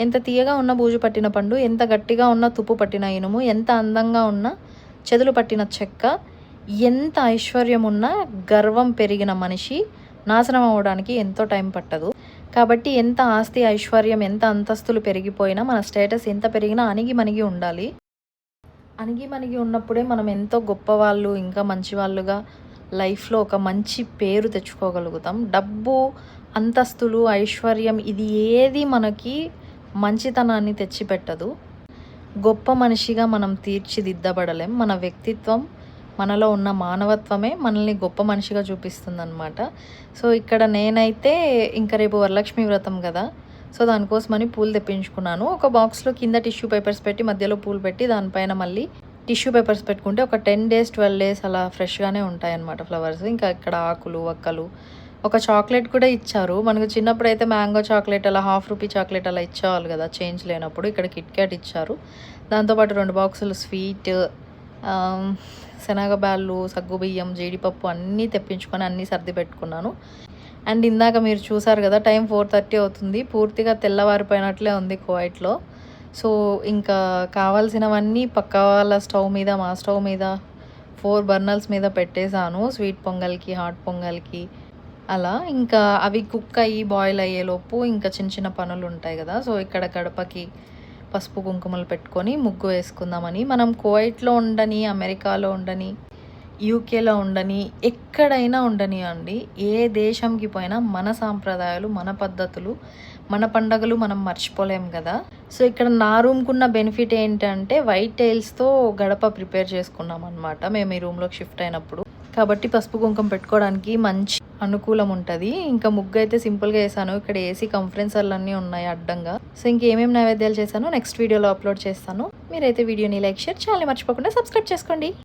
ఎంత తీయగా ఉన్న బూజు పట్టిన పండు, ఎంత గట్టిగా ఉన్న తుప్పు పట్టిన ఇనుము, ఎంత అందంగా ఉన్న చెదులు పట్టిన చెక్క, ఎంత ఐశ్వర్యం ఉన్నా గర్వం పెరిగిన మనిషి నాశనం అవ్వడానికి ఎంతో టైం పట్టదు. కాబట్టి ఎంత ఆస్తి, ఐశ్వర్యం, ఎంత అంతస్తులు పెరిగిపోయినా మన స్టేటస్ ఎంత పెరిగినా అణిగి ఉండాలి. అణిగి ఉన్నప్పుడే మనం ఎంతో గొప్పవాళ్ళు, ఇంకా మంచివాళ్ళుగా లైఫ్లో ఒక మంచి పేరు తెచ్చుకోగలుగుతాం. డబ్బు, అంతస్తులు, ఐశ్వర్యం ఇది ఏది మనకి మంచితనాన్ని తెచ్చిపెట్టదు. గొప్ప మనిషిగా మనం తీర్చిదిద్దబడలేం. మన వ్యక్తిత్వం, మనలో ఉన్న మానవత్వమే మనల్ని గొప్ప మనిషిగా చూపిస్తుందన్నమాట. సో ఇక్కడ నేనైతే ఇంకా రేపు వరలక్ష్మి వ్రతం కదా, సో దానికోసమని పూలు తెప్పించుకున్నాను. ఒక బాక్స్లో కింద టిష్యూ పేపర్స్ పెట్టి మధ్యలో పూలు పెట్టి దానిపైన మళ్ళీ టిష్యూ పేపర్స్ పెట్టుకుంటే ఒక 10 days 12 days అలా ఫ్రెష్గానే ఉంటాయన్నమాట ఫ్లవర్స్. ఇంకా ఇక్కడ ఆకులు, వక్కలు, ఒక చాక్లెట్ కూడా ఇచ్చారు. మనకు చిన్నప్పుడు అయితే మ్యాంగో చాక్లెట్ అలా ₹1/2 చాక్లెట్ అలా ఇచ్చేవాళ్ళు కదా చేంజ్ లేనప్పుడు. ఇక్కడ కిట్ క్యాట్ ఇచ్చారు. దాంతోపాటు 2 బాక్సులు స్వీట్, శనగబ్యాళ్ళు, సగ్గుబియ్యం, జీడిపప్పు అన్నీ తెప్పించుకొని అన్నీ సర్ది పెట్టుకున్నాను. అండ్ ఇందాక మీరు చూసారు కదా, టైం 4:30 అవుతుంది. పూర్తిగా తెల్లవారిపోయినట్లే ఉంది కువైట్లో. సో ఇంకా కావాల్సినవన్నీ పక్క వాళ్ళ స్టవ్ మీద, మా స్టవ్ మీద 4 బర్నర్స్ మీద పెట్టేశాను. స్వీట్ పొంగల్కి, హాట్ పొంగల్కి అలా. ఇంకా అవి కుక్ అయ్యి బాయిల్ అయ్యేలోపు ఇంకా చిన్న పనులు ఉంటాయి కదా. సో ఇక్కడ గడపకి పసుపు కుంకుమలు పెట్టుకొని ముగ్గు వేసుకుందామని. మనం కువైట్లో ఉండని, అమెరికాలో ఉండని, యూకేలో ఉండని, ఎక్కడైనా ఉండని అండి, ఏ దేశంకి పోయినా మన సాంప్రదాయాలు, మన పద్ధతులు, మన పండగలు మనం మర్చిపోలేం కదా. సో ఇక్కడ నా రూమ్కున్న బెనిఫిట్ ఏంటంటే వైట్ టైల్స్తో గడప ప్రిపేర్ చేసుకున్నాం అనమాట మేము ఈ రూమ్లోకి షిఫ్ట్ అయినప్పుడు. కాబట్టి పసుపు కుంకుమ పెట్టుకోవడానికి మంచి అనుకూలం ఉంటుంది. ఇంకా ముగ్గు అయితే సింపుల్గా వేసాను. ఇక్కడ ఏసీ కంఫరెన్సర్లు అన్నీ ఉన్నాయి అడ్డంగా. సో ఇంకేమేమి నైవేద్యాలు చేశానో నెక్స్ట్ వీడియోలో అప్లోడ్ చేస్తాను. మీరైతే వీడియోని లైక్, షేర్, ఛానల్ని మర్చిపోకుండా సబ్స్క్రైబ్ చేసుకోండి.